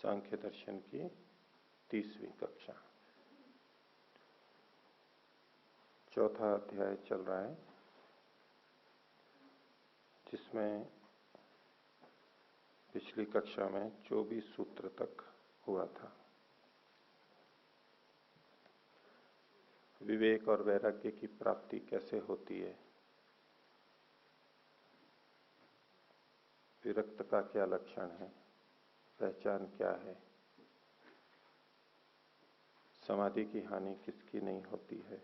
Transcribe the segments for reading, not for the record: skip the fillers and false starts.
सांख्य दर्शन की 30वीं कक्षा, चौथा अध्याय चल रहा है, जिसमें पिछली कक्षा में 24 सूत्र तक हुआ था। विवेक और वैराग्य की प्राप्ति कैसे होती है, विरक्त का क्या लक्षण है, पहचान क्या है, समाधि की हानि किसकी नहीं होती है,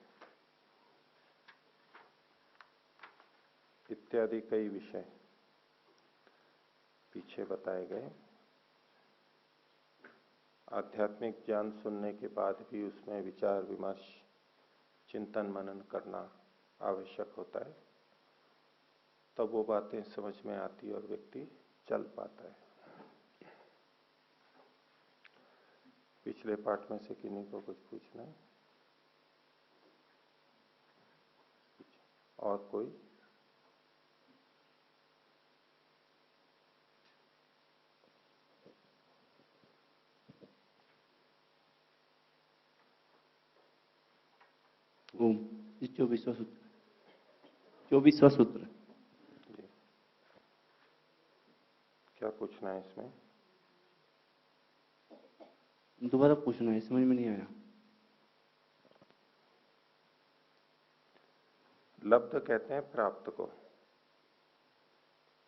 इत्यादि कई विषय पीछे बताए गए। आध्यात्मिक ज्ञान सुनने के बाद भी उसमें विचार विमर्श, चिंतन मनन करना आवश्यक होता है, तब वो बातें समझ में आती और व्यक्ति चल पाता है। पिछले पाठ में से किन्हीं को कुछ पूछना है? और कोई? ओम 24वां सूत्र। 24वां सूत्र जी, क्या पूछना है इसमें? दोबारा पूछना है, समझ में नहीं आया। लब्ध कहते हैं प्राप्त को,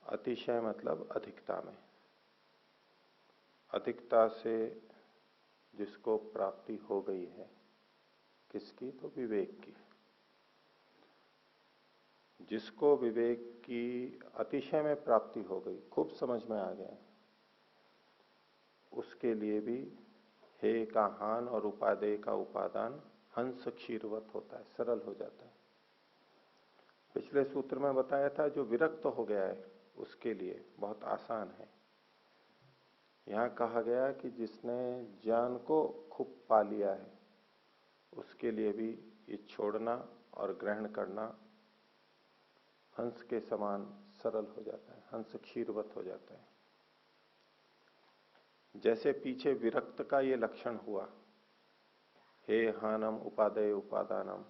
अतिशय मतलब अधिकता में, अधिकता से जिसको प्राप्ति हो गई है, किसकी? तो विवेक की। जिसको विवेक की अतिशय में प्राप्ति हो गई, खूब समझ में आ गया, उसके लिए भी हे का हान और उपादेय का उपादान हंस क्षीरवत होता है, सरल हो जाता है। पिछले सूत्र में बताया था जो विरक्त हो गया है उसके लिए बहुत आसान है। यहां कहा गया कि जिसने ज्ञान को खूब पा लिया है उसके लिए भी ये छोड़ना और ग्रहण करना हंस के समान सरल हो जाता है, हंस क्षीरवत हो जाता है। जैसे पीछे विरक्त का ये लक्षण हुआ, हे हानम उपादेय उपादानम,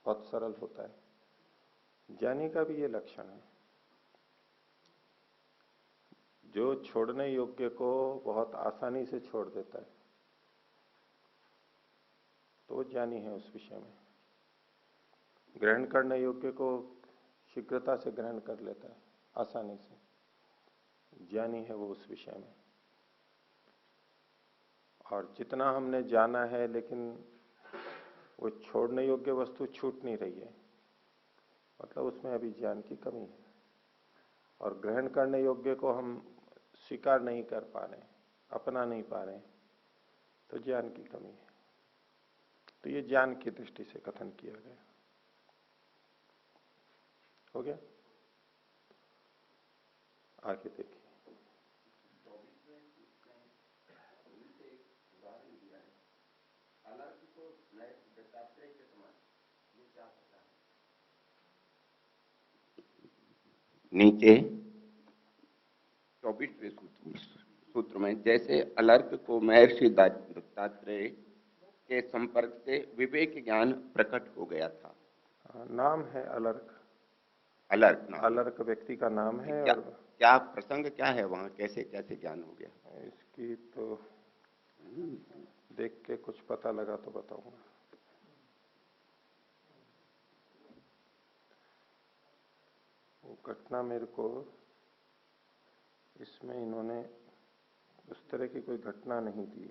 बहुत सरल होता है, ज्ञानी का भी ये लक्षण है। जो छोड़ने योग्य को बहुत आसानी से छोड़ देता है तो ज्ञानी है उस विषय में। ग्रहण करने योग्य को शीघ्रता से ग्रहण कर लेता है, आसानी से, ज्ञानी है वो उस विषय में। और जितना हमने जाना है लेकिन वो छोड़ने योग्य वस्तु छूट नहीं रही है, मतलब उसमें अभी ज्ञान की कमी है। और ग्रहण करने योग्य को हम स्वीकार नहीं कर पा रहे, अपना नहीं पा रहे, तो ज्ञान की कमी है। तो ये ज्ञान की दृष्टि से कथन किया गया। हो गया? आगे देखिए। नीचे 24वें सूत्र में जैसे अलर्क को महर्षि दत्तात्रेय के संपर्क से विवेक ज्ञान प्रकट हो गया था। नाम है अलर्क। अलर्क नाम, अलर्क व्यक्ति का नाम है। क्या, और क्या प्रसंग क्या है वहां, कैसे कैसे ज्ञान हो गया? इसकी तो देख के कुछ पता लगा तो बताऊंगा। वो घटना मेरे को इसमें इन्होंने उस तरह की कोई घटना नहीं दी।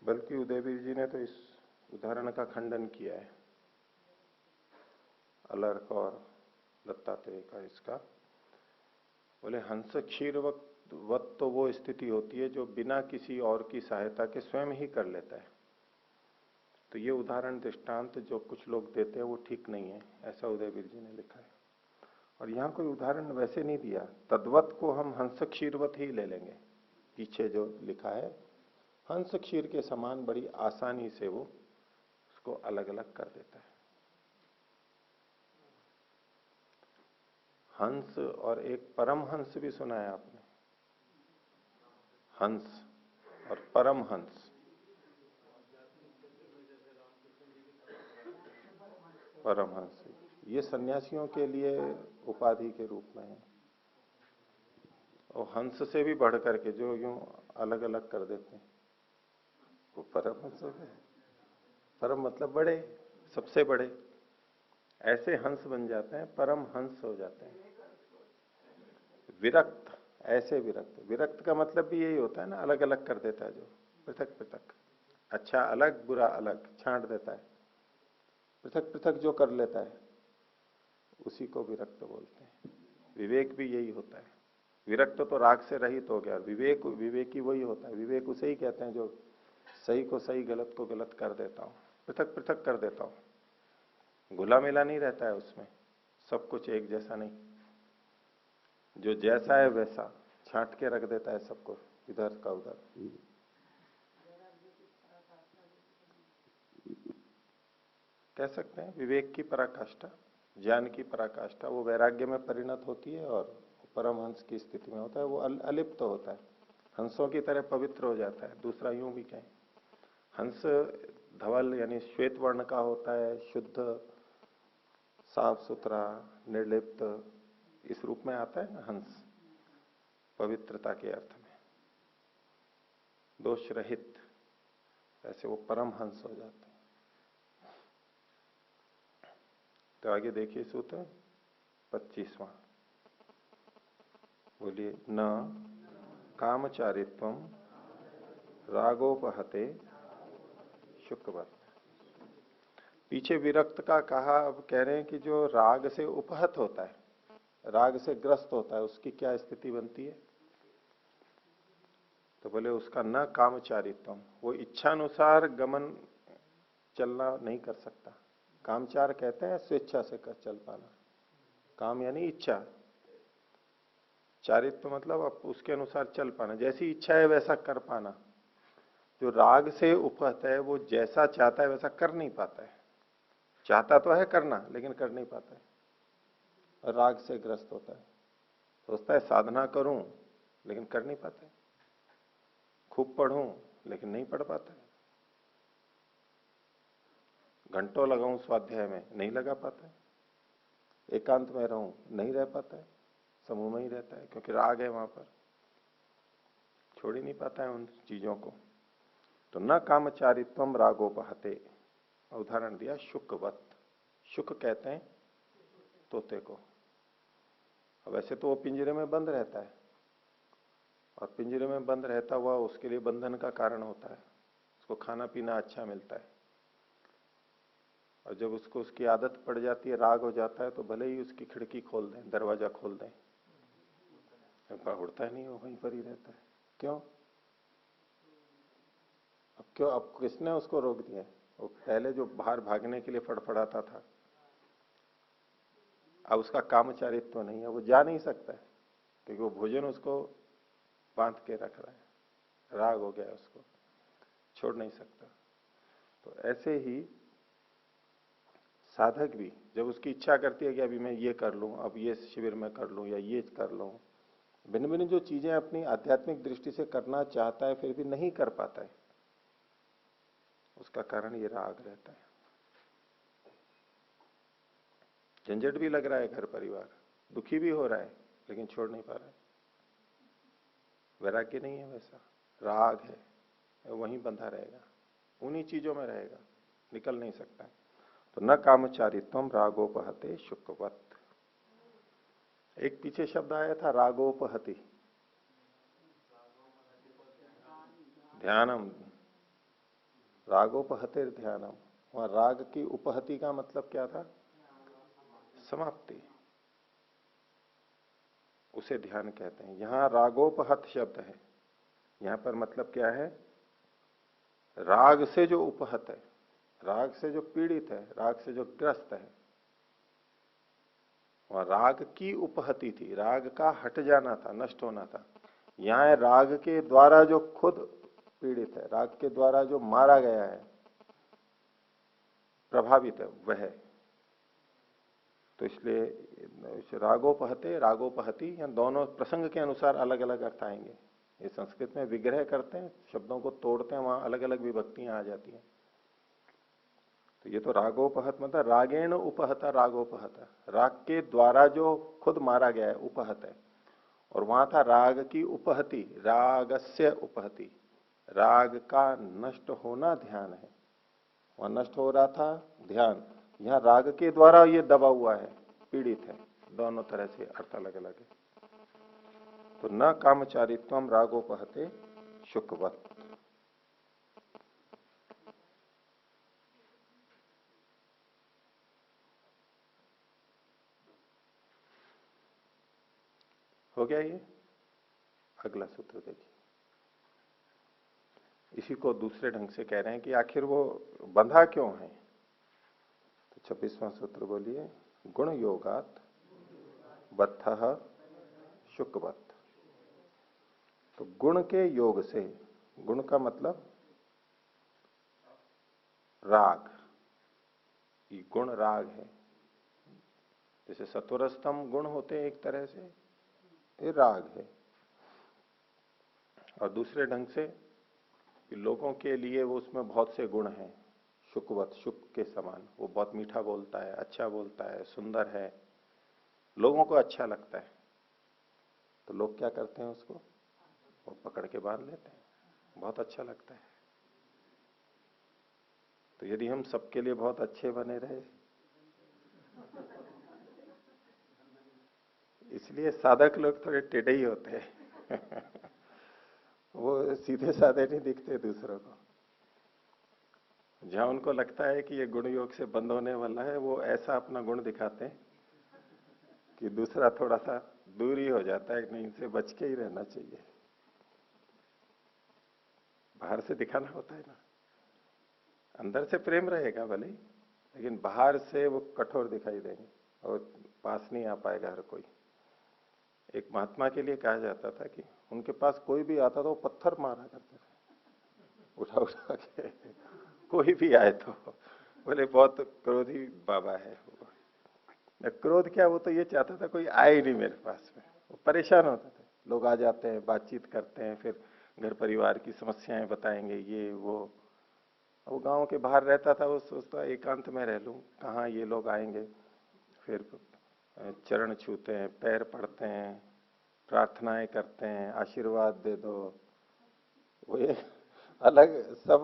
बल्कि उदयवीर जी ने तो इस उदाहरण का खंडन किया है, अलर्क और दत्तात्रेय का। इसका बोले हंस क्षीरवत तो वो स्थिति होती है जो बिना किसी और की सहायता के स्वयं ही कर लेता है। तो ये उदाहरण दृष्टांत जो कुछ लोग देते हैं वो ठीक नहीं है, ऐसा उदयवीर जी ने लिखा है। और यहां कोई उदाहरण वैसे नहीं दिया, तद्वत को हम हंस क्षीरवत ही ले लेंगे। पीछे जो लिखा है हंस क्षीर के समान बड़ी आसानी से वो उसको अलग अलग कर देता है। हंस और एक परमहंस भी सुना है आपने, हंस और परमहंस। परमहंस ये सन्यासियों के लिए उपाधि के रूप में है, और हंस से भी बढ़ करके जो यूं अलग अलग कर देते हैं वो परमहंस हो गए। परम मतलब बड़े, सबसे बड़े, ऐसे हंस बन जाते हैं, परमहंस हो जाते हैं। विरक्त, ऐसे विरक्त, विरक्त का मतलब भी यही होता है ना, अलग अलग कर देता है, जो पृथक पृथक, अच्छा अलग बुरा अलग छांट देता है, पृथक पृथक जो कर लेता है उसी को विरक्त बोलते हैं। विवेक भी यही होता है। विरक्त तो राग से रहित हो गया, विवेक विवेकी वही होता है। विवेक उसे ही कहते हैं जो सही को सही गलत को गलत कर देता हूं, पृथक पृथक कर देता हूं, घुला मिला नहीं रहता है उसमें, सब कुछ एक जैसा नहीं, जो जैसा है वैसा छांट के रख देता है सबको इधर का उधर। कह सकते हैं विवेक की पराकाष्ठा, ज्ञान की पराकाष्ठा, वो वैराग्य में परिणत होती है और परमहंस की स्थिति में होता है, वो अलिप्त तो होता है, हंसों की तरह पवित्र हो जाता है। दूसरा यूं भी कहें, हंस धवल यानी श्वेत वर्ण का होता है, शुद्ध साफ सुथरा निर्लिप्त, इस रूप में आता है ना हंस, पवित्रता के अर्थ में, दोष रहित, ऐसे वो परम हंस हो जाते हैं। तो आगे देखिए सूत्र 25वां, बोलिए, न कामचारित्वम रागोपहते शुकवत। पीछे विरक्त का कहा, अब कह रहे हैं कि जो राग से उपहत होता है, राग से ग्रस्त होता है, उसकी क्या स्थिति बनती है। तो बोले उसका न कामचारित्वम, वो इच्छानुसार गमन चलना नहीं कर सकता। कामचार कहते हैं स्वेच्छा से कर चल पाना, काम यानी इच्छा, चारित्व मतलब अब उसके अनुसार चल पाना, जैसी इच्छा है वैसा कर पाना। जो राग से उपहत है वो जैसा चाहता है वैसा कर नहीं पाता है, चाहता तो है करना लेकिन कर नहीं पाता है, राग से ग्रस्त होता है, सोचता है साधना करूं लेकिन कर नहीं पाता है, खूब पढ़ूं लेकिन नहीं पढ़ पाता है, घंटों लगाऊं स्वाध्याय में नहीं लगा पाता है, एकांत में रहूं नहीं रह पाता है, समूह में ही रहता है, क्योंकि राग है वहां पर, छोड़ ही नहीं पाता है उन चीजों को। तो न कामचारित्वम रागोपहते, उदाहरण दिया शुकवत, शुक कहते हैं तोते को। वैसे तो वो पिंजरे में बंद रहता है, और पिंजरे में बंद रहता हुआ उसके लिए बंधन का कारण होता है, उसको खाना पीना अच्छा मिलता है, और जब उसको उसकी आदत पड़ जाती है, राग हो जाता है, तो भले ही उसकी खिड़की खोल दें, दरवाजा खोल दें, उड़ता नहीं, वो वहीं पर ही रहता है। क्यों? अब किसने उसको रोक दिया? वो पहले जो बाहर भागने के लिए फड़फड़ाता था, अब उसका कामचारित्व तो नहीं है, वो जा नहीं सकता है, क्योंकि वो भोजन उसको बांध के रख रहा है, राग हो गया, उसको छोड़ नहीं सकता। तो ऐसे ही साधक भी जब उसकी इच्छा करती है कि अभी मैं ये कर लूं, अब ये शिविर में कर लूं या ये कर लूं, भिन्न भिन्न जो चीजें अपनी आध्यात्मिक दृष्टि से करना चाहता है फिर भी नहीं कर पाता है, उसका कारण ये राग रहता है। झंझट भी लग रहा है, घर परिवार दुखी भी हो रहा है, लेकिन छोड़ नहीं पा रहा है, वैराग्य नहीं है, वैसा राग है, वहीं बंधा रहेगा, उन्हीं चीजों में रहेगा, निकल नहीं सकता है। तो न कामचारित्वम रागोपहते शुकवत। एक पीछे शब्द आया था रागोपहति, ध्यानम, रागोपहतिर ध्यानम, वहां राग की उपहति का मतलब क्या था? समाप्ति। उसे ध्यान कहते हैं। यहां रागोपहत शब्द है, यहां पर मतलब क्या है, राग से जो उपहत है, राग से जो पीड़ित है, राग से जो ग्रस्त है, वह राग की उपहति थी, राग का हट जाना था, नष्ट होना था। यहां राग के द्वारा जो खुद पीड़ित है, राग के द्वारा जो मारा गया है, प्रभावित है, वह। तो इसलिए रागोपहते, रागोपहति, या दोनों प्रसंग के अनुसार अलग अलग अर्थ आएंगे। ये संस्कृत में विग्रह करते हैं, शब्दों को तोड़ते हैं, वहां अलग अलग विभक्तियां आ जाती हैं। तो ये तो रागोपहत मतलब रागेण उपहता, रागोपहता, राग के द्वारा जो खुद मारा गया है, उपहत है। और वहां था राग की उपहति, रागस्य उपहति, राग का नष्ट होना ध्यान है, वहां नष्ट हो रहा था ध्यान। यहां राग के द्वारा ये दबा हुआ है, पीड़ित है। दोनों तरह से अर्थ अलग अलग है। तो न कामचारित्वम रागोपहते शुकवत। हो गया ये। अगला सूत्र देखिए, इसी को दूसरे ढंग से कह रहे हैं कि आखिर वो बंधा क्यों है। तो 26वां सूत्र बोलिए, गुण योगात बद्ध शुकवत। तो गुण के योग से, गुण का मतलब राग, ये गुण राग है। जैसे सत्वरस्तम गुण होते हैं एक तरह से, ये राग है। और दूसरे ढंग से कि लोगों के लिए वो उसमें बहुत से गुण हैं, शुकवत, शुक के समान। वो बहुत मीठा बोलता है, अच्छा बोलता है, सुंदर है, लोगों को अच्छा लगता है। तो लोग क्या करते हैं, उसको वो पकड़ के बांध लेते हैं, बहुत अच्छा लगता है। तो यदि हम सबके लिए बहुत अच्छे बने रहे, इसलिए साधक लोग थोड़े टेढ़े ही होते हैं वो सीधे साधे नहीं दिखते दूसरों को। जहां उनको लगता है कि ये गुण योग से बंद होने वाला है, वो ऐसा अपना गुण दिखाते हैं कि दूसरा थोड़ा सा दूर ही हो जाता है, नहीं, इनसे बच के ही रहना चाहिए। बाहर से दिखाना होता है ना, अंदर से प्रेम रहेगा भले, लेकिन बाहर से वो कठोर दिखाई देंगे और पास नहीं आ पाएगा हर कोई। एक महात्मा के लिए कहा जाता था कि उनके पास कोई भी आता था वो पत्थर मारा करते थे, उठा उठा के कोई भी आए तो। बोले बहुत क्रोधी बाबा है। क्रोध क्या, वो तो ये चाहता था कोई आए ही नहीं मेरे पास में। वो परेशान होते थे, लोग आ जाते हैं, बातचीत करते हैं, फिर घर परिवार की समस्याएं बताएंगे, ये वो। वो गांव के बाहर रहता था, वो सोचता एकांत में रह लूं, कहाँ ये लोग आएंगे। फिर चरण छूते हैं, पैर पड़ते हैं, प्रार्थनाएं करते हैं, आशीर्वाद दे दो। वो ये अलग सब,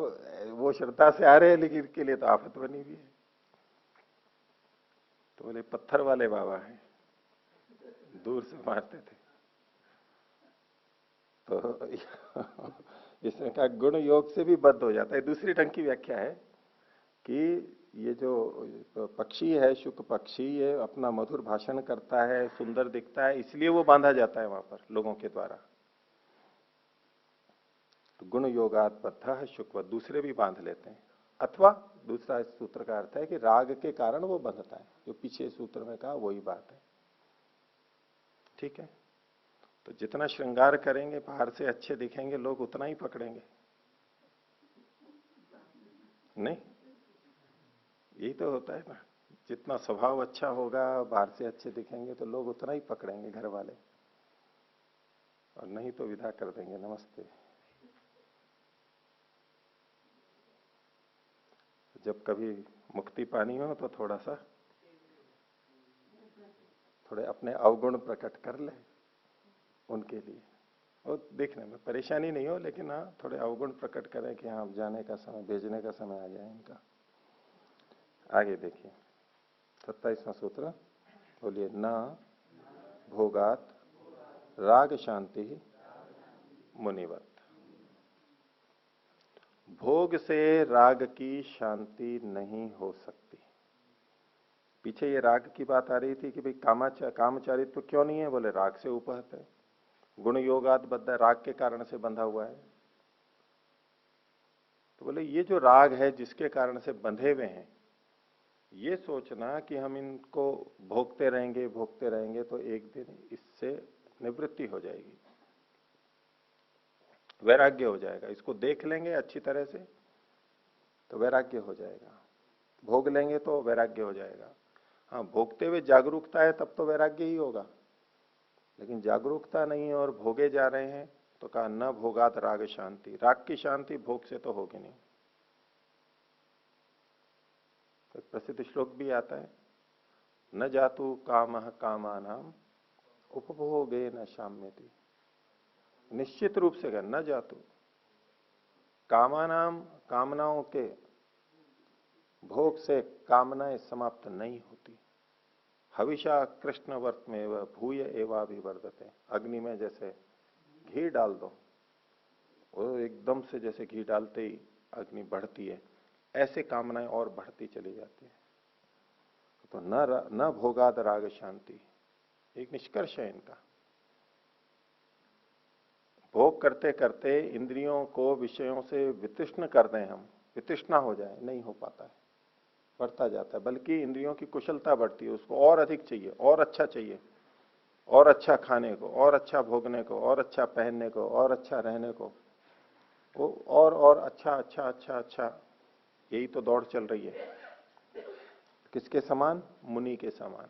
वो श्रद्धा से आ रहे हैं, लेकिन इनके लिए तो आफत बनी हुई है। तो बोले पत्थर वाले बाबा हैं, दूर से मारते थे। तो इसने कहा गुण योग से भी बद्ध हो जाता है। दूसरी ढंग की व्याख्या है कि ये जो पक्षी है, शुक पक्षी, ये अपना मधुर भाषण करता है, सुंदर दिखता है, इसलिए वो बांधा जाता है वहां पर लोगों के द्वारा। तो गुण योगात बद्ध शुकवत, दूसरे भी बांध लेते हैं। अथवा दूसरा इस सूत्र का अर्थ है कि राग के कारण वो बंधता है, जो पीछे सूत्र में कहा वही बात है। ठीक है। तो जितना श्रृंगार करेंगे, बाहर से अच्छे दिखेंगे, लोग उतना ही पकड़ेंगे। नहीं, यही तो होता है ना, जितना स्वभाव अच्छा होगा, बाहर से अच्छे दिखेंगे, तो लोग उतना ही पकड़ेंगे, घर वाले। और नहीं तो विदा कर देंगे, नमस्ते। जब कभी मुक्ति पानी हो तो थोड़ा सा, थोड़े अपने अवगुण प्रकट कर ले उनके लिए, और देखने में परेशानी नहीं हो, लेकिन हाँ थोड़े अवगुण प्रकट करें कि हाँ जाने का समय, भेजने का समय आ जाए इनका। आगे देखिए 27वां सूत्र, बोलिए, न भोगात राग शांति मुनिवत। भोग से राग की शांति नहीं हो सकती। पीछे ये राग की बात आ रही थी कि भाई कामचारित्व तो क्यों नहीं है, बोले राग से उपहत है, गुण योगात बद्ध है, राग के कारण से बंधा हुआ है। तो बोले ये जो राग है जिसके कारण से बंधे हुए हैं, ये सोचना कि हम इनको भोगते रहेंगे तो एक दिन इससे निवृत्ति हो जाएगी, वैराग्य हो जाएगा। इसको देख लेंगे अच्छी तरह से तो वैराग्य हो जाएगा, भोग लेंगे तो वैराग्य हो जाएगा। हाँ, भोगते हुए जागरूकता है तब तो वैराग्य ही होगा, लेकिन जागरूकता नहीं है और भोगे जा रहे हैं तो कहा न भोगात राग शांति, राग की शांति भोग से तो होगी नहीं। तो प्रसिद्ध श्लोक भी आता है, न जातु कामः कामानाम उपभोगे न शाम्यति। निश्चित रूप से न जातु कामानाम, कामनाओं के भोग से कामनाएं समाप्त नहीं होती। हविषा कृष्ण वर्त में वह भूय एवाभिवर्धते, अग्नि में जैसे घी डाल दो, वो एकदम से जैसे घी डालते ही अग्नि बढ़ती है, ऐसे कामनाएं और बढ़ती चली जाती है। तो न भोगाद राग शांति, एक निष्कर्ष है इनका। भोग करते करते इंद्रियों को विषयों से वितृष्ण कर दें हम, वितृष्णा हो जाए, नहीं हो पाता है, बढ़ता जाता है। बल्कि इंद्रियों की कुशलता बढ़ती है, उसको और अधिक चाहिए, और अच्छा चाहिए, और अच्छा खाने को, और अच्छा भोगने को, और अच्छा पहनने को, और अच्छा रहने को, वो और अच्छा अच्छा अच्छा अच्छा, यही तो दौड़ चल रही है। किसके समान? मुनि के समान।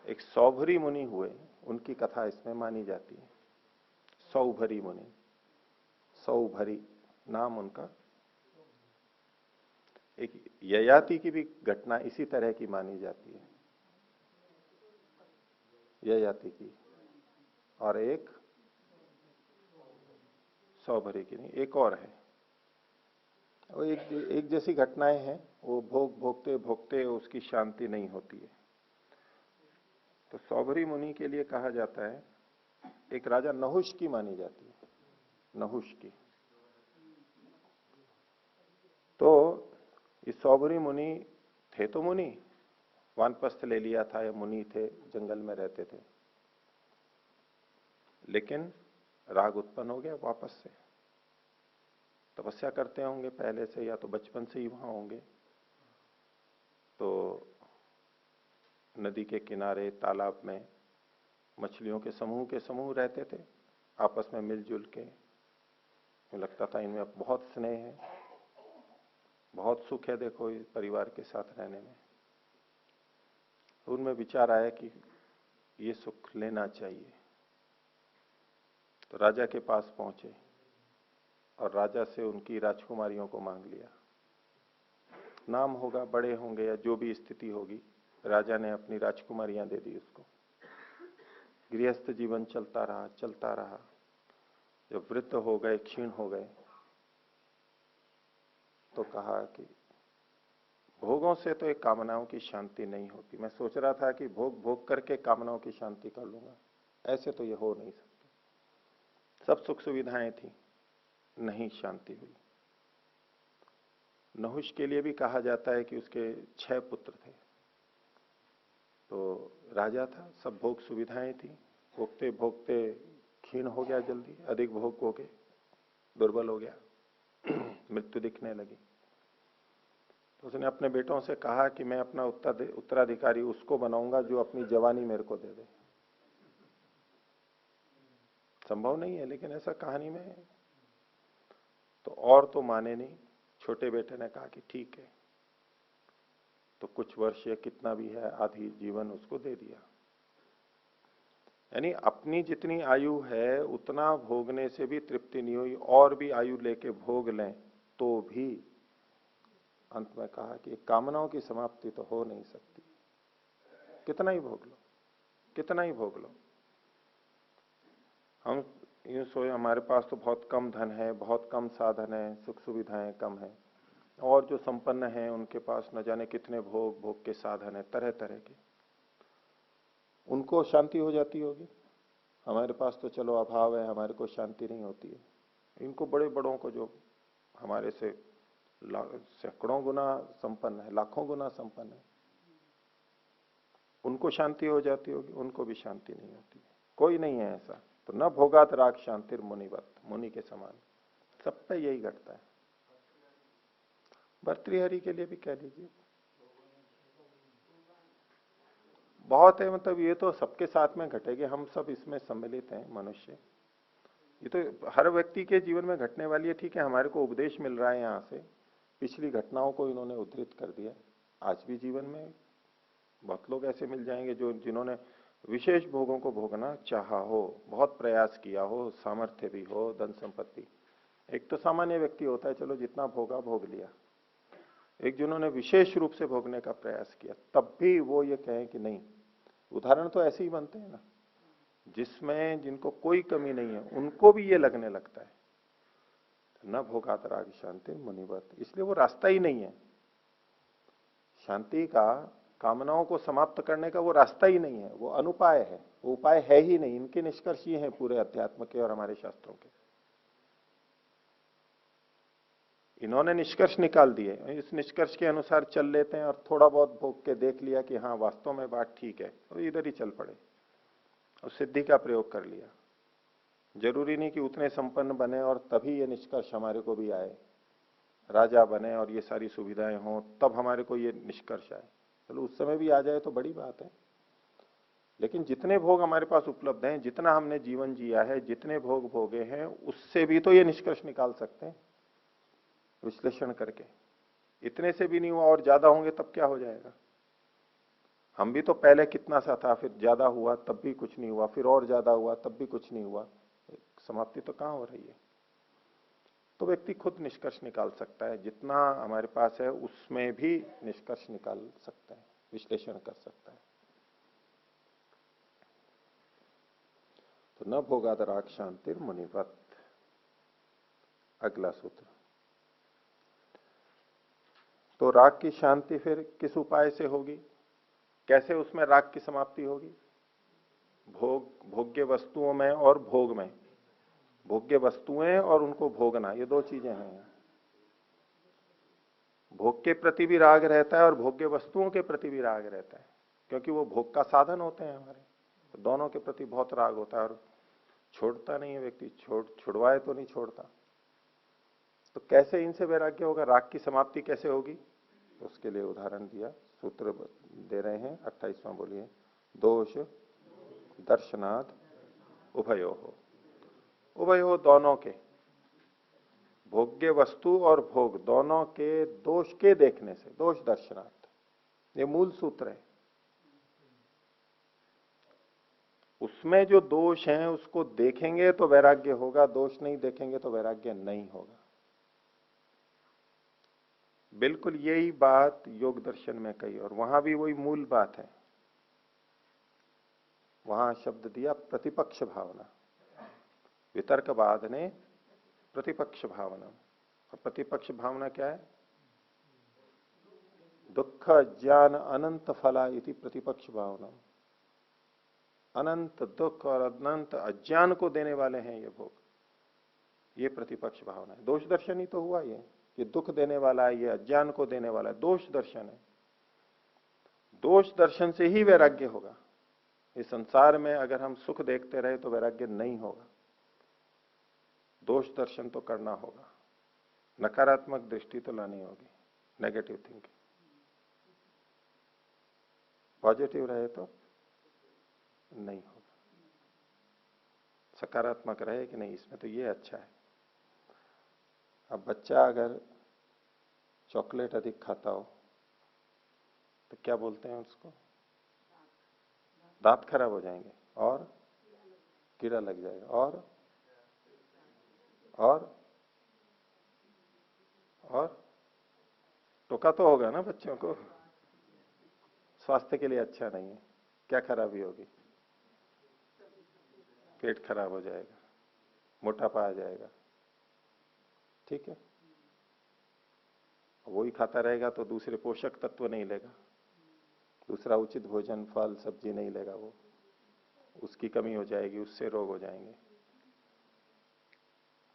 एक सौभरी मुनि हुए, उनकी कथा इसमें मानी जाती है। सौभरी मुनि, सौभरी नाम उनका। एक ययाति की भी घटना इसी तरह की मानी जाती है, ययाति की, और एक सौभरी की नहीं, एक और है। वो एक जैसी घटनाएं हैं, वो भोगते भोगते उसकी शांति नहीं होती है। तो सौभरी मुनि के लिए कहा जाता है, एक राजा नहुष की मानी जाती है, नहुष की। तो ये सौभरी मुनि थे तो मुनि, वानप्रस्थ ले लिया था, या मुनि थे, जंगल में रहते थे, लेकिन राग उत्पन्न हो गया वापस से। तपस्या करते होंगे पहले से, या तो बचपन से ही वहां होंगे। तो नदी के किनारे तालाब में मछलियों के समूह रहते थे, आपस में मिलजुल के। लगता था इनमें बहुत स्नेह है, बहुत सुख है, देखो इस परिवार के साथ रहने में। तो उनमें विचार आया कि ये सुख लेना चाहिए। तो राजा के पास पहुंचे और राजा से उनकी राजकुमारियों को मांग लिया। नाम होगा, बड़े होंगे, या जो भी स्थिति होगी, राजा ने अपनी राजकुमारियां दे दी उसको। गृहस्थ जीवन चलता रहा। जब वृद्ध हो गए, क्षीण हो गए, तो कहा कि भोगों से तो एक कामनाओं की शांति नहीं होती। मैं सोच रहा था कि भोग करके कामनाओं की शांति कर लूंगा, ऐसे तो ये हो नहीं सकता। सब सुख सुविधाएं थी, नहीं शांति हुई। नहुष के लिए भी कहा जाता है कि उसके 6 पुत्र थे। तो राजा था, सब भोग सुविधाएं थी, भोगते भोगते क्षीण हो गया, जल्दी अधिक भोग हो गए, दुर्बल हो गया, मृत्यु दिखने लगी। तो उसने अपने बेटों से कहा कि मैं अपना उत्तराधिकारी उसको बनाऊंगा जो अपनी जवानी मेरे को दे दे। संभव नहीं है, लेकिन ऐसा कहानी में है। तो और तो माने नहीं, छोटे बेटे ने कहा कि ठीक है। तो कुछ वर्ष या कितना भी है, आधी जीवन उसको दे दिया। यानी अपनी जितनी आयु है उतना भोगने से भी तृप्ति नहीं हुई, और भी आयु लेके भोग लें तो भी अंत में कहा कि कामनाओं की समाप्ति तो हो नहीं सकती। कितना ही भोग लो, कितना ही भोग लो। हम यूं सोए हमारे पास तो बहुत कम धन है, बहुत कम साधन है, सुख सुविधाएं कम है, और जो संपन्न है उनके पास न जाने कितने भोग के साधन है, तरह तरह के। उनको शांति हो जाती होगी, हमारे पास तो चलो अभाव है, हमारे को शांति नहीं होती है। इनको बड़े बड़ों को, जो हमारे से सैकड़ों गुना संपन्न है, लाखों गुना संपन्न है, उनको शांति हो जाती होगी, उनको भी शांति नहीं होती। कोई नहीं है ऐसा। तो न भोगात राग शांतिर मुनिवत, मुनि के समान सब पे यही घटता है। भर्तृहरि के लिए भी कह लीजिए, बहुत है। मतलब ये तो सबके साथ में घटेगी, हम सब इसमें सम्मिलित हैं मनुष्य। ये तो हर व्यक्ति के जीवन में घटने वाली है। ठीक है, हमारे को उपदेश मिल रहा है यहाँ से, पिछली घटनाओं को इन्होंने उद्धृत कर दिया। आज भी जीवन में बहुत लोग ऐसे मिल जाएंगे जो जिन्होंने विशेष भोगों को भोगना चाहा हो, बहुत प्रयास किया हो, सामर्थ्य भी हो, धन संपत्ति। एक तो सामान्य व्यक्ति होता है, चलो जितना भोगा भोग लिया। एक जिन्होंने विशेष रूप से भोगने का प्रयास किया, तब भी वो ये कहें कि नहीं। उदाहरण तो ऐसे ही बनते हैं ना, जिसमें जिनको कोई कमी नहीं है उनको भी ये लगने लगता है न भोगात राग शांति मुनिवत। इसलिए वो रास्ता ही नहीं है शांति का, कामनाओं को समाप्त करने का वो रास्ता ही नहीं है, वो अनुपाय है, वो उपाय है ही नहीं। इनके निष्कर्ष ये हैं पूरे अध्यात्म के और हमारे शास्त्रों के। इन्होंने निष्कर्ष निकाल दिए, इस निष्कर्ष के अनुसार चल लेते हैं और थोड़ा बहुत भोग के देख लिया कि हाँ वास्तव में बात ठीक है, तो इधर ही चल पड़े और सिद्धि का प्रयोग कर लिया। जरूरी नहीं कि उतने संपन्न बने और तभी ये निष्कर्ष हमारे को भी आए, राजा बने और ये सारी सुविधाएं हों तब हमारे को ये निष्कर्ष आए। चलो उस समय भी आ जाए तो बड़ी बात है, लेकिन जितने भोग हमारे पास उपलब्ध हैं, जितना हमने जीवन जिया है, जितने भोग भोगे हैं, उससे भी तो ये निष्कर्ष निकाल सकते हैं विश्लेषण करके। इतने से भी नहीं हुआ और ज्यादा होंगे तब क्या हो जाएगा। हम भी तो पहले कितना सा था, फिर ज्यादा हुआ तब भी कुछ नहीं हुआ, फिर और ज्यादा हुआ तब भी कुछ नहीं हुआ। समाप्ति तो कहां हो रही है। तो व्यक्ति खुद निष्कर्ष निकाल सकता है, जितना हमारे पास है उसमें भी निष्कर्ष निकाल सकता है, विश्लेषण कर सकता है। तो न भोगाद राग शांतिर मुनिवत। अगला सूत्र, तो राग की शांति फिर किस उपाय से होगी, कैसे उसमें राग की समाप्ति होगी। भोग्य वस्तुओं में और भोग में, भोग्य वस्तुएं और उनको भोगना, ये दो चीजें हैं। भोग के प्रति भी राग रहता है और भोग्य वस्तुओं के प्रति भी राग रहता है, क्योंकि वो भोग का साधन होते हैं हमारे। तो दोनों के प्रति बहुत राग होता है और छोड़ता नहीं है व्यक्ति, छुड़वाए तो नहीं छोड़ता। तो कैसे इनसे वैराग्य होगा, राग की समाप्ति कैसे होगी, तो उसके लिए उदाहरण दिया, सूत्र दे रहे हैं 28वां। बोलिए, दोष दर्शनाद उभयो हो। उभयो दोनों के, भोग्य वस्तु और भोग दोनों के दोष के देखने से, दोष दर्शनार्थ, ये मूल सूत्र है। उसमें जो दोष हैं उसको देखेंगे तो वैराग्य होगा, दोष नहीं देखेंगे तो वैराग्य नहीं होगा। बिल्कुल यही बात योग दर्शन में कही और वहां भी वही मूल बात है। वहां शब्द दिया प्रतिपक्ष भावना, वितर्कवाद ने प्रतिपक्ष भावना। और प्रतिपक्ष भावना क्या है, दुख ज्ञान अनंत फला इति प्रतिपक्ष भावना। अनंत दुख और अनंत अज्ञान को देने वाले हैं ये भोग, ये प्रतिपक्ष भावना है। दोष दर्शन ही तो हुआ ये दुख देने वाला है, ये अज्ञान को देने वाला है, दोष दर्शन है। दोष दर्शन से ही वैराग्य होगा। इस संसार में अगर हम सुख देखते रहे तो वैराग्य नहीं होगा, दोष दर्शन तो करना होगा, नकारात्मक दृष्टि तो लानी होगी, नेगेटिव थिंकिंग। पॉजिटिव रहे तो नहीं होगा, सकारात्मक रहे कि नहीं इसमें तो ये अच्छा है। अब बच्चा अगर चॉकलेट अधिक खाता हो तो क्या बोलते हैं उसको, दांत खराब हो जाएंगे और कीड़ा लग जाएगा और टोका तो होगा ना बच्चों को, स्वास्थ्य के लिए अच्छा नहीं है। क्या खराबी होगी, पेट खराब हो जाएगा, मोटापा आ जाएगा। ठीक है, वही खाता रहेगा तो दूसरे पोषक तत्व नहीं लेगा, दूसरा उचित भोजन फल सब्जी नहीं लेगा, वो उसकी कमी हो जाएगी, उससे रोग हो जाएंगे।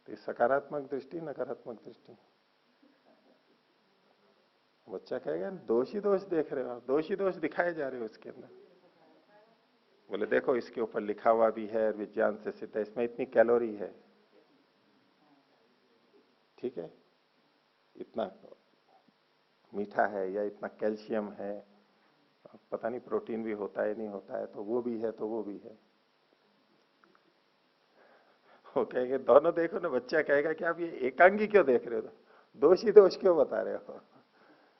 तो सकारात्मक दृष्टि नकारात्मक दृष्टि। बच्चा कहेगा दोष ही दोष देख रहे हो, दोष ही दोष दिखाए जा रहे हो उसके अंदर, बोले देखो इसके ऊपर लिखा हुआ भी है, विज्ञान से सिद्ध है, इसमें इतनी कैलोरी है, ठीक है, इतना मीठा है या इतना कैल्शियम है, पता नहीं प्रोटीन भी होता है नहीं होता है, तो वो भी है तो वो भी है। वो कहेंगे दोनों देखो ना, बच्चा कहेगा कि आप ये एकांगी क्यों देख रहे हो, दोष ही दोष क्यों बता रहे हो,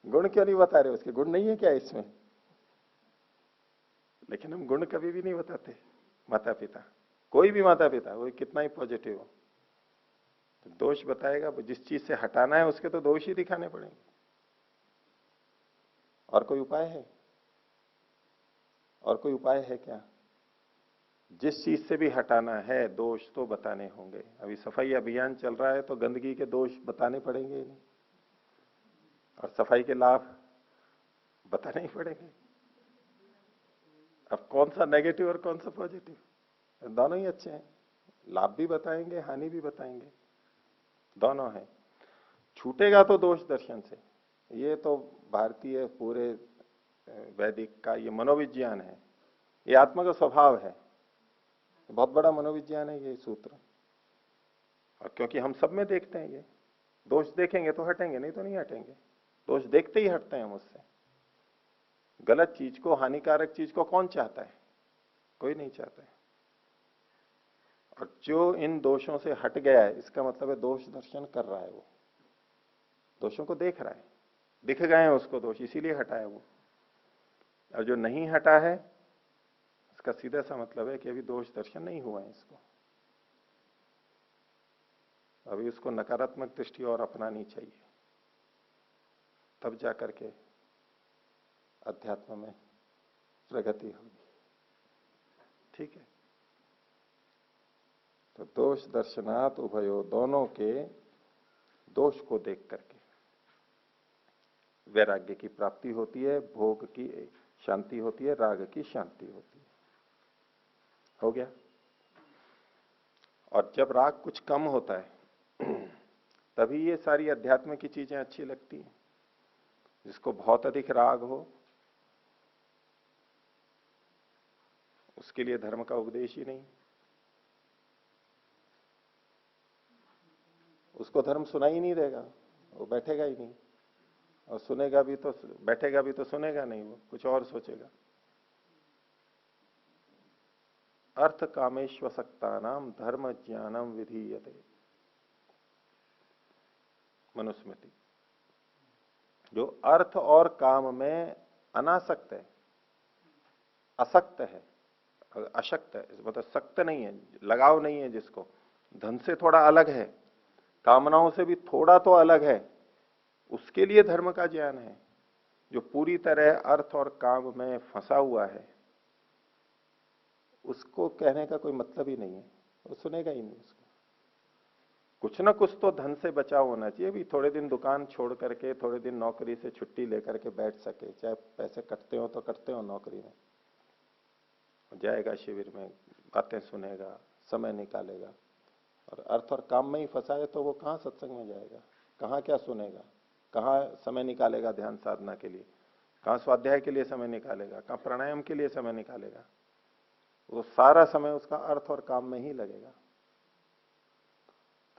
गुण क्यों नहीं बता रहे हो, उसके गुण नहीं है क्या इसमें। लेकिन हम गुण कभी भी नहीं बताते, माता पिता, कोई भी माता पिता, वो कितना ही पॉजिटिव हो, तो दोष बताएगा, जिस चीज से हटाना है उसके तो दोष ही दिखाने पड़ेंगे। और कोई उपाय है, और कोई उपाय है क्या। जिस चीज से भी हटाना है दोष तो बताने होंगे। अभी सफाई अभियान चल रहा है तो गंदगी के दोष बताने पड़ेंगे ही नहीं, और सफाई के लाभ बताने ही पड़ेंगे। अब कौन सा नेगेटिव और कौन सा पॉजिटिव, दोनों ही अच्छे हैं, लाभ भी बताएंगे हानि भी बताएंगे, दोनों है। छूटेगा तो दोष दर्शन से, ये तो भारतीय पूरे वैदिक का ये मनोविज्ञान है, ये आत्मा का स्वभाव है, बहुत बड़ा मनोविज्ञान है ये सूत्र। और क्योंकि हम सब में देखते हैं, ये दोष देखेंगे तो हटेंगे, नहीं तो नहीं हटेंगे, दोष देखते ही हटते हैं हम उससे। गलत चीज को, हानिकारक चीज को कौन चाहता है, कोई नहीं चाहता है। और जो इन दोषों से हट गया है, इसका मतलब है दोष दर्शन कर रहा है, वो दोषों को देख रहा है, दिख गए हैं उसको दोष, इसीलिए हटा है वो। और जो नहीं हटा है, इसका सीधा सा मतलब है कि अभी दोष दर्शन नहीं हुआ है इसको, अभी उसको नकारात्मक दृष्टि और अपनानी चाहिए, तब जाकर के अध्यात्म में प्रगति होगी। ठीक है, तो दोष दर्शनात् उभयो, दोनों के दोष को देख करके वैराग्य की प्राप्ति होती है, भोग की शांति होती है, राग की शांति होती है। हो गया। और जब राग कुछ कम होता है तभी ये सारी अध्यात्म की चीजें अच्छी लगती हैं। जिसको बहुत अधिक राग हो उसके लिए धर्म का उपदेश ही नहीं, उसको धर्म सुना ही नहीं देगा, वो बैठेगा ही नहीं, और सुनेगा भी तो बैठेगा भी तो सुनेगा नहीं, वो कुछ और सोचेगा। अर्थ कामेश्वसक्तानाम धर्म ज्ञानम विधीयते, मनुस्मृति। जो अर्थ और काम में अनासक्त है, असक्त है, अशक्त है, मतलब सक्त नहीं है, लगाव नहीं है, जिसको धन से थोड़ा अलग है, कामनाओं से भी थोड़ा तो अलग है, उसके लिए धर्म का ज्ञान है। जो पूरी तरह अर्थ और काम में फंसा हुआ है उसको कहने का कोई मतलब ही नहीं है, वो सुनेगा ही नहीं उसको। कुछ ना कुछ तो धन से बचाव होना चाहिए, भी थोड़े दिन दुकान छोड़ करके, थोड़े दिन नौकरी से छुट्टी लेकर के बैठ सके, चाहे पैसे कटते हो तो कटते हो नौकरी में, जाएगा शिविर में, बातें सुनेगा, समय निकालेगा। और अर्थ और काम में ही फंसा है तो वो कहाँ सत्संग में जाएगा, कहाँ क्या सुनेगा, कहाँ समय निकालेगा ध्यान साधना के लिए, कहाँ स्वाध्याय के लिए समय निकालेगा, कहाँ प्राणायाम के लिए समय निकालेगा। वो सारा समय उसका अर्थ और काम में ही लगेगा।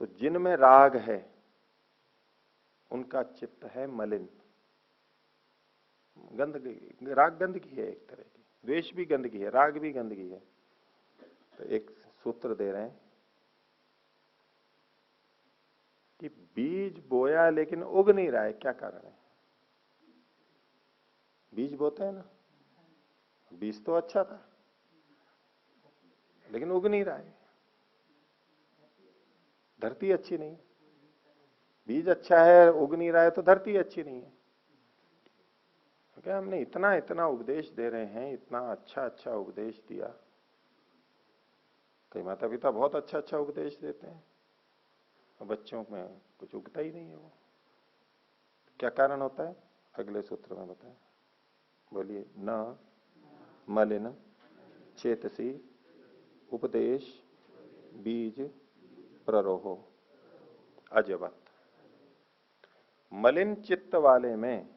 तो जिनमें राग है उनका चित्त है मलिन, गंदगी, राग गंदगी है एक तरह की, द्वेष भी गंदगी है, राग भी गंदगी है। तो एक सूत्र दे रहे हैं कि बीज बोया लेकिन उग नहीं रहा है, क्या कारण है। बीज बोते हैं ना, बीज तो अच्छा था लेकिन उग नहीं रहा है, धरती अच्छी नहीं, बीज अच्छा है उग नहीं रहा है तो धरती अच्छी नहीं है। क्योंकि हमने इतना इतना उपदेश दे रहे हैं, इतना अच्छा अच्छा उपदेश दिया, कई माता पिता बहुत अच्छा अच्छा उपदेश देते हैं, बच्चों में कुछ उगता ही नहीं है। वो क्या कारण होता है, अगले सूत्र में बताएं, बोलिए। न मलिन चेतसी उपदेश बीज प्ररोहो अजबत। मलिन चित्त वाले में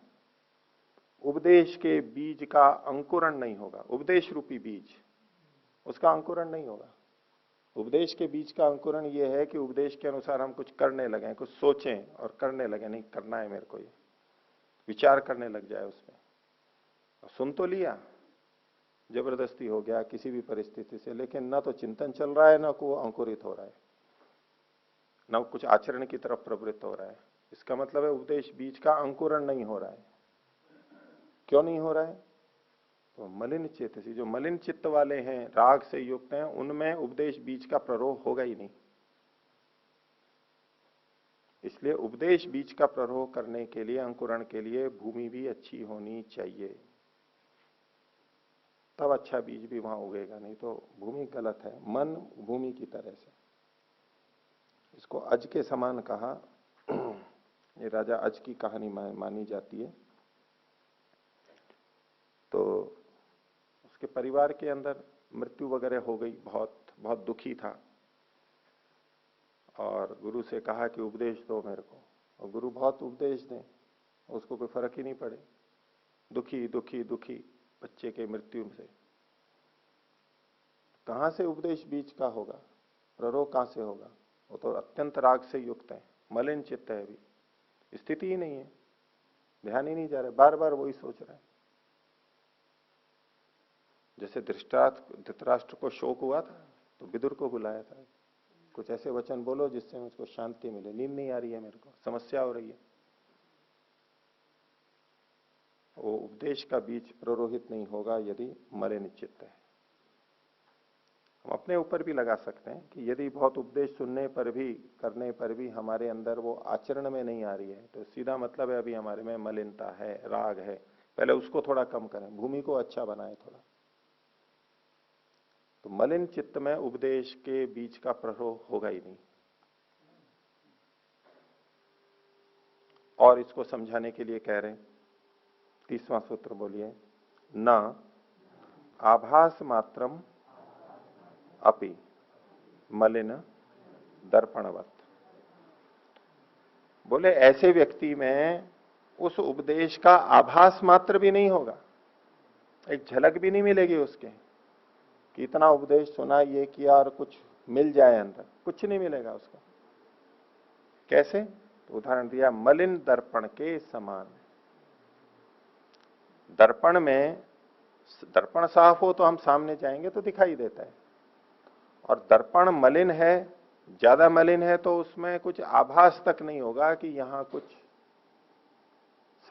उपदेश के बीज का अंकुरण नहीं होगा। उपदेश रूपी बीज, उसका अंकुरण नहीं होगा। उपदेश के बीच का अंकुरण यह है कि उपदेश के अनुसार हम कुछ करने लगे, कुछ सोचें और करने लगे, नहीं करना है मेरे को, ये विचार करने लग जाए उसमें। सुन तो लिया, जबरदस्ती हो गया किसी भी परिस्थिति से, लेकिन ना तो चिंतन चल रहा है, ना को अंकुरित हो रहा है, ना कुछ आचरण की तरफ प्रवृत्त हो रहा है। इसका मतलब है उपदेश बीज का अंकुरण नहीं हो रहा है। क्यों नहीं हो रहा है? तो मलिन चित्त से, जो मलिन चित्त वाले हैं, राग से युक्त हैं, उनमें उपदेश बीज का प्ररोह होगा ही नहीं। इसलिए उपदेश बीज का प्ररोह करने के लिए, अंकुरण के लिए भूमि भी अच्छी होनी चाहिए, तब अच्छा बीज भी वहां उगेगा, नहीं तो भूमि गलत है। मन भूमि की तरह से, इसको अज के समान कहा। ये राजा अज की कहानी मानी जाती है। तो उसके परिवार के अंदर मृत्यु वगैरह हो गई, बहुत बहुत दुखी था, और गुरु से कहा कि उपदेश दो मेरे को, और गुरु बहुत उपदेश दें, उसको कोई फर्क ही नहीं पड़े, दुखी दुखी दुखी बच्चे के मृत्यु से। कहां से उपदेश बीज का होगा, प्ररोह कहां से होगा? वो तो अत्यंत राग से युक्त है, मलिन चित्त है, अभी स्थिति ही नहीं है, ध्यान ही नहीं जा रहा, बार बार वही सोच रहा है। जैसे धृतराष्ट्र को शोक हुआ था तो विदुर को बुलाया था, कुछ ऐसे वचन बोलो जिससे मुझको शांति मिले, नींद नहीं आ रही है मेरे को, समस्या हो रही है। वो उपदेश का बीज प्ररोहित नहीं होगा यदि मलिन चित्त है। हम अपने ऊपर भी लगा सकते हैं कि यदि बहुत उपदेश सुनने पर भी, करने पर भी हमारे अंदर वो आचरण में नहीं आ रही है, तो सीधा मतलब है अभी हमारे में मलिनता है, राग है। पहले उसको थोड़ा कम करें, भूमि को अच्छा बनाए थोड़ा। तो मलिन चित्त में उपदेश के बीज का प्ररोह होगा ही नहीं। और इसको समझाने के लिए कह रहे हैं, 30वां सूत्र बोलिए, न आभास मात्रम अपि मलिन दर्पणवत। बोले ऐसे व्यक्ति में उस उपदेश का आभास मात्र भी नहीं होगा, एक झलक भी नहीं मिलेगी उसके, कि इतना उपदेश सुना, ये किया और कुछ मिल जाए अंदर, कुछ नहीं मिलेगा उसको। कैसे? तो उदाहरण दिया, मलिन दर्पण के समान। दर्पण में, दर्पण साफ हो तो हम सामने जाएंगे तो दिखाई देता है, और दर्पण मलिन है, ज्यादा मलिन है, तो उसमें कुछ आभास तक नहीं होगा कि यहां कुछ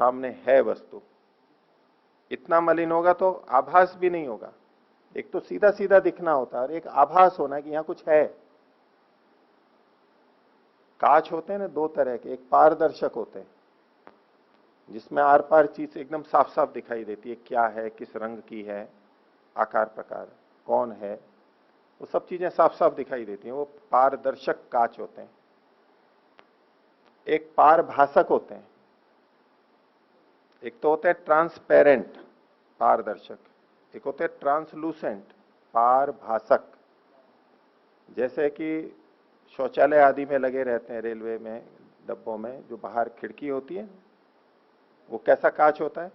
सामने है वस्तु। इतना मलिन होगा तो आभास भी नहीं होगा। एक तो सीधा सीधा दिखना होता है और एक आभास होना कि यहां कुछ है। कांच होते हैं ना दो तरह के, एक पारदर्शक होते हैं जिसमें आर पार चीज एकदम साफ साफ दिखाई देती है, क्या है, किस रंग की है, आकार प्रकार, कौन है, वो सब चीजें साफ साफ दिखाई देती हैं, वो पारदर्शक कांच होते हैं। एक पारभासक होते हैं, एक तो होते हैं ट्रांसपेरेंट पारदर्शक, एक होते हैं ट्रांसलूसेंट पारभासक। जैसे कि शौचालय आदि में लगे रहते हैं, रेलवे में डब्बों में जो बाहर खिड़की होती है, वो कैसा कांच होता है?